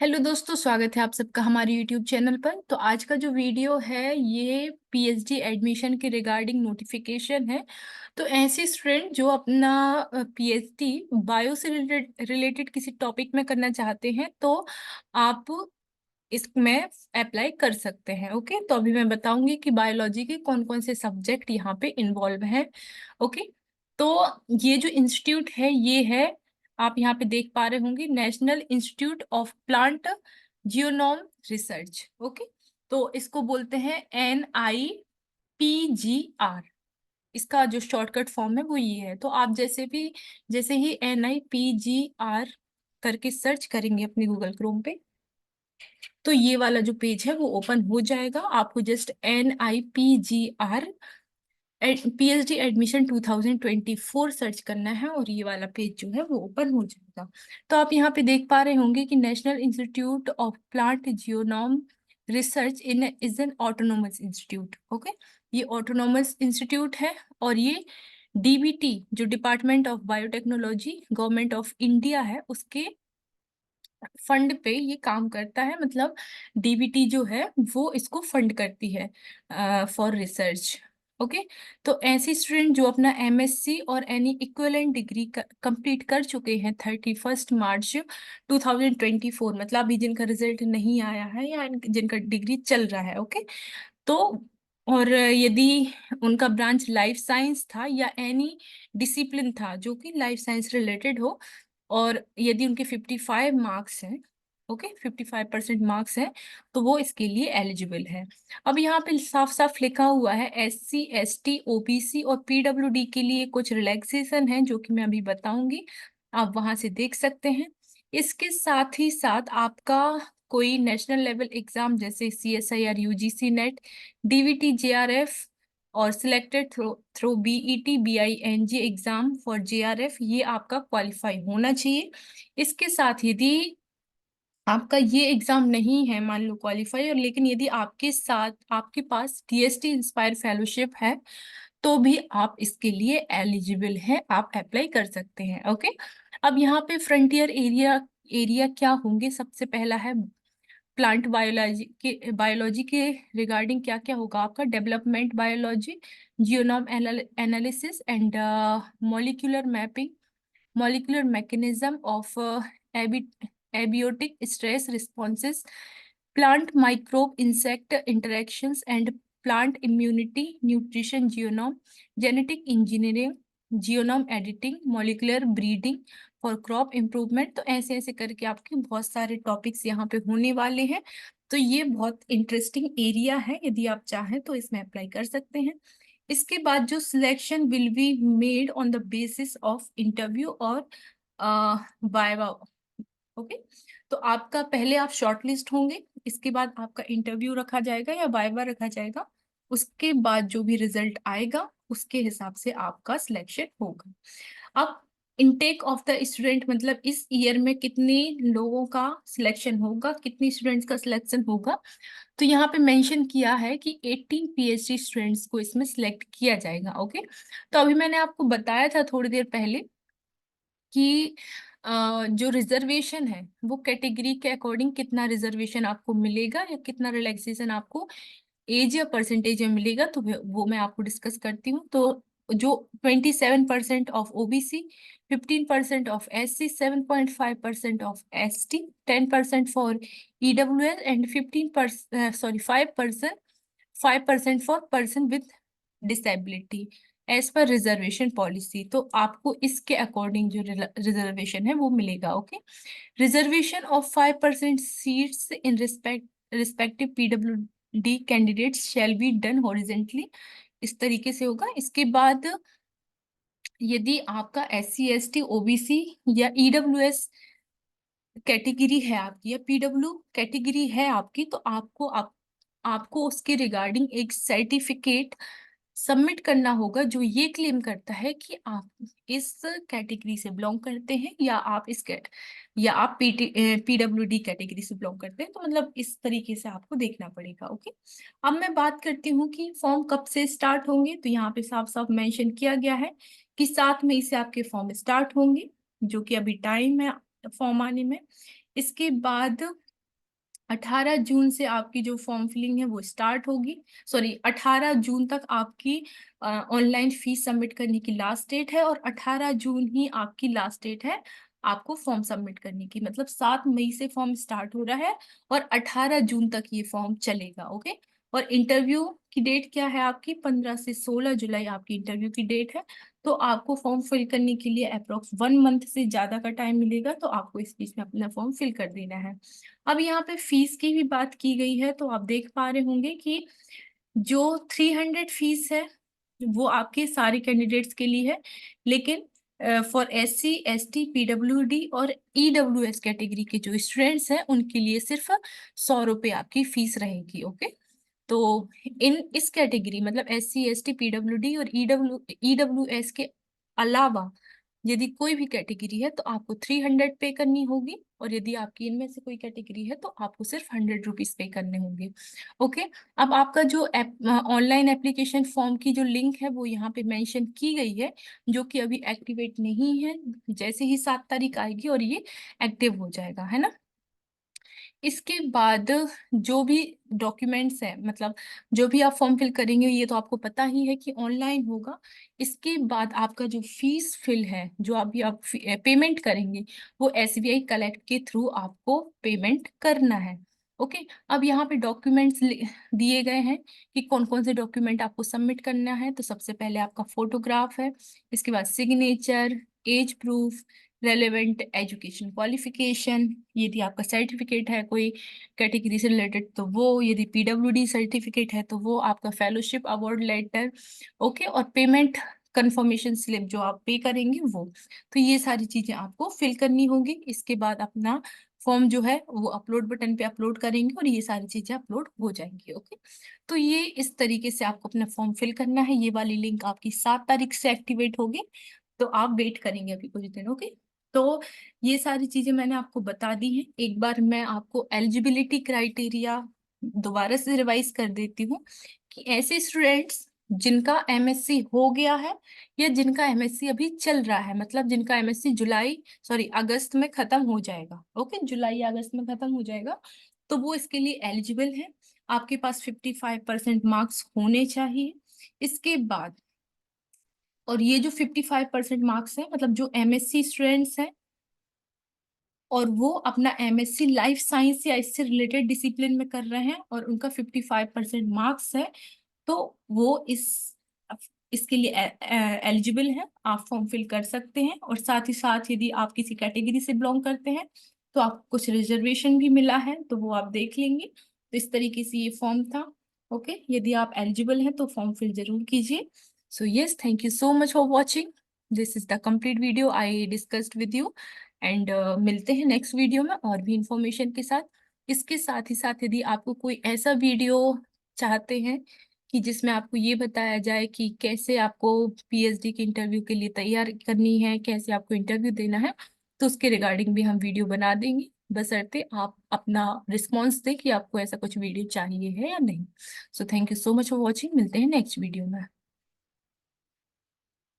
Hello दोस्तों, स्वागत है आप सबका हमारे यूट्यूब चैनल पर। तो आज का जो वीडियो है ये पीएचडी एडमिशन के रिगार्डिंग नोटिफिकेशन है। तो ऐसे स्टूडेंट जो अपना पीएचडी बायो से रिलेटेड किसी टॉपिक में करना चाहते हैं तो आप इसमें अप्लाई कर सकते हैं। ओके, तो अभी मैं बताऊंगी कि बायोलॉजी के कौन कौन से सब्जेक्ट यहाँ पे इन्वॉल्व हैं। ओके, तो ये जो इंस्टीट्यूट है ये है, आप यहाँ पे देख पा रहे होंगे, national institute of plant genome research. Okay, तो इसको बोलते हैं NIPGR। इसका जो शॉर्टकट फॉर्म है वो ये है। तो आप जैसे ही NIPGR करके सर्च करेंगे अपनी गूगल क्रोम पे, तो ये वाला जो पेज है वो ओपन हो जाएगा। आपको just NIPGR PhD admission 2024 search करना है और ये वाला पेज जो है वो ओपन हो जाएगा। तो आप यहाँ पे देख पा रहे होंगे कि national institute of plant genome research in is an autonomous institute. Okay, ये ऑटोनोमस इंस्टीट्यूट है और ये डीबीटी जो department of biotechnology government of India है उसके फंड पे ये काम करता है। मतलब डीबीटी जो है वो इसको फंड करती है फॉर रिसर्च। ओके, तो ऐसे स्टूडेंट जो अपना एमएससी और एनी इक्विवेलेंट डिग्री कंप्लीट कर चुके हैं 31 मार्च 2024, मतलब अभी जिनका रिजल्ट नहीं आया है या जिनका डिग्री चल रहा है। ओके, तो और यदि उनका ब्रांच लाइफ साइंस था या एनी डिसिप्लिन था जो कि लाइफ साइंस रिलेटेड हो, और यदि उनके 55 मार्क्स हैं, ओके 55% मार्क्स हैं, तो वो इसके लिए एलिजिबल है। अब यहाँ पे साफ साफ लिखा हुआ है SC ST OBC और PWD के लिए कुछ रिलैक्सेशन है जो कि मैं अभी बताऊंगी, आप वहां से देख सकते हैं। इसके साथ ही साथ आपका कोई नेशनल लेवल एग्जाम जैसे CSIR UGC net DVT JRF और selected through BET BING exam for JRF, ये आपका क्वालिफाई होना चाहिए। इसके साथ यदि आपका ये एग्जाम नहीं है, मान लो क्वालिफाई, और लेकिन यदि आपके साथ आपके पास DST इंस्पायर फेलोशिप है तो भी आप इसके लिए एलिजिबल हैं, आप अप्लाई कर सकते हैं। ओके, अब यहाँ पे फ्रंटियर एरिया एरिया क्या होंगे, सबसे पहला है प्लांट बायोलॉजी के रिगार्डिंग क्या क्या होगा आपका, development biology, genome analysis and molecular mapping, molecular mechanism of abiotic stress responses, plant microbe insect interactions and plant immunity, nutrition genome, genetic engineering, genome editing, molecular breeding for crop improvement। तो ऐसे ऐसे करके आपके बहुत सारे topics यहाँ पे होने वाले हैं। तो ये बहुत इंटरेस्टिंग एरिया है, यदि आप चाहें तो इसमें अप्लाई कर सकते हैं। इसके बाद जो selection will be made on the basis of interview और वाइवा। ओके, तो आपका पहले आप शॉर्टलिस्ट होंगे, इसके बाद आपका इंटरव्यू रखा जाएगा या वाइवा रखा जाएगा, उसके बाद जो भी रिजल्ट आएगा उसके हिसाब से आपका सिलेक्शन होगा। अब इनटेक ऑफ द स्टूडेंट, मतलब इस ईयर में कितने लोगों का सिलेक्शन होगा, कितने स्टूडेंट्स का सिलेक्शन होगा, तो यहाँ पे मेंशन किया है कि 18 PhD स्टूडेंट्स को इसमें सिलेक्ट किया जाएगा। ओके, तो अभी मैंने आपको बताया था थोड़ी देर पहले कि जो रिजर्वेशन है वो कैटेगरी के अकॉर्डिंग कितना रिजर्वेशन आपको मिलेगा या कितना रिलैक्सेशन आपको एज या परसेंटेज में मिलेगा, तो वो मैं आपको डिस्कस करती हूँ। तो जो 27% of OBC, 15% of SC, 7.5% of ST, 10% for EWS and 5% for person with disability as per reservation policy. तो आपको इसके अकॉर्डिंग जो रिजर्वेशन है वो मिलेगा। Okay, reservation of 5% seats in respective PWD candidates shall be done horizontally, इस तरीके से होगा। इसके बाद यदि आपका SC ST OBC या EWS कैटेगरी है आपकी या PW कैटेगरी है आपकी, तो आपको उसके रिगार्डिंग एक सर्टिफिकेट सबमिट करना होगा जो ये क्लेम करता है कि आप इस कैटेगरी से बिलोंग करते हैं या आप PWD कैटेगरी से बिलोंग करते हैं। तो मतलब इस तरीके से आपको देखना पड़ेगा। ओके, अब मैं बात करती हूँ कि फॉर्म कब से स्टार्ट होंगे। तो यहाँ पे साफ साफ मेंशन किया गया है कि 7 मई से आपके फॉर्म स्टार्ट होंगे, जो कि अभी टाइम है फॉर्म आने में। इसके बाद 18 जून से आपकी जो फॉर्म फिलिंग है वो स्टार्ट होगी। सॉरी, 18 जून तक आपकी ऑनलाइन फीस सबमिट करने की लास्ट डेट है, और 18 जून ही आपकी लास्ट डेट है आपको फॉर्म सबमिट करने की। मतलब 7 मई से फॉर्म स्टार्ट हो रहा है और 18 जून तक ये फॉर्म चलेगा। ओके। और इंटरव्यू की डेट क्या है आपकी? 15 से 16 जुलाई आपकी इंटरव्यू की डेट है। तो आपको फॉर्म फिल करने के लिए अप्रोक्स 1 मंथ से ज्यादा का टाइम मिलेगा, तो आपको इस बीच में अपना फॉर्म फिल कर देना है। अब यहाँ पे फीस की भी बात की गई है, तो आप देख पा रहे होंगे कि जो 300 फीस है वो आपके सारे कैंडिडेट्स के लिए है, लेकिन फॉर SC ST PWD और EWS कैटेगरी के जो स्टूडेंट्स हैं उनके लिए सिर्फ 100 रुपये आपकी फीस रहेगी। ओके। तो इस कैटेगरी मतलब SC ST PWD और EWS के अलावा यदि कोई भी कैटेगरी है तो आपको 300 पे करनी होगी, और यदि आपकी इनमें से कोई कैटेगरी है तो आपको सिर्फ 100 रुपीज पे करने होंगे। ओके। अब आपका जो ऑनलाइन एप्लीकेशन फॉर्म की जो लिंक है वो यहाँ पे मेंशन की गई है, जो कि अभी एक्टिवेट नहीं है। जैसे ही 7 तारीख आएगी और ये एक्टिव हो जाएगा, है ना। इसके बाद जो भी डॉक्यूमेंट्स हैं, मतलब जो भी आप फॉर्म फिल करेंगे, ये तो आपको पता ही है कि ऑनलाइन होगा। इसके बाद आपका जो फीस फिल है, जो अभी आप पेमेंट करेंगे, वो SBI कलेक्ट के थ्रू आपको पेमेंट करना है। ओके। अब यहाँ पे डॉक्यूमेंट्स दिए गए हैं कि कौन कौन से डॉक्यूमेंट आपको सबमिट करना है। तो सबसे पहले आपका फोटोग्राफ है, इसके बाद signature, age proof, relevant education qualification, यदि आपका सर्टिफिकेट है कोई कैटेगरी से रिलेटेड तो वो, यदि PWD सर्टिफिकेट है तो वो, आपका फेलोशिप अवार्ड लेटर। ओके। और पेमेंट कंफर्मेशन स्लिप जो आप पे करेंगे वो। तो ये सारी चीजें आपको फिल करनी होगी। इसके बाद अपना फॉर्म जो है वो अपलोड बटन पे अपलोड करेंगे और ये सारी चीजें अपलोड हो जाएंगी। ओके। तो ये इस तरीके से आपको अपना फॉर्म फिल करना है। ये वाली लिंक आपकी 7 तारीख से एक्टिवेट होगी, तो आप वेट करेंगे अभी कुछ दिन। ओके। तो ये सारी चीजें मैंने आपको बता दी हैं। एक बार मैं आपको एलिजिबिलिटी क्राइटेरिया दोबारा से रिवाइज कर देती हूँ कि ऐसे स्टूडेंट्स जिनका MSc हो गया है या जिनका MSc अभी चल रहा है, मतलब जिनका MSc अगस्त में खत्म हो जाएगा। ओके, जुलाई या अगस्त में खत्म हो जाएगा, तो वो इसके लिए एलिजिबल है। आपके पास 55% मार्क्स होने चाहिए। इसके बाद, और ये जो 55% मार्क्स है, मतलब जो MSc स्टूडेंट्स हैं और वो अपना MSc लाइफ साइंस या इससे रिलेटेड डिसिप्लिन में कर रहे हैं और उनका 55% मार्क्स है, तो वो इसके लिए एलिजिबल है। आप फॉर्म फिल कर सकते हैं। और साथ ही साथ यदि आप किसी कैटेगरी से बिलोंग करते हैं तो आपको कुछ रिजर्वेशन भी मिला है, तो वो आप देख लेंगे। तो इस तरीके से ये फॉर्म था। ओके। यदि आप एलिजिबल हैं तो फॉर्म फिल जरूर कीजिए। So yes, thank you so much for watching. This is the complete video I discussed with you, and मिलते हैं नेक्स्ट वीडियो में और भी इंफॉर्मेशन के साथ। इसके साथ ही साथ यदि आपको कोई ऐसा वीडियो चाहते हैं कि जिसमें आपको ये बताया जाए कि कैसे आपको PhD के इंटरव्यू के लिए तैयार करनी है, कैसे आपको इंटरव्यू देना है, तो उसके रिगार्डिंग भी हम वीडियो बना देंगे, बशर्ते आप अपना रिस्पॉन्स दें कि आपको ऐसा कुछ वीडियो चाहिए है या नहीं। So thank you so much for watching. मिलते हैं नेक्स्ट वीडियो में।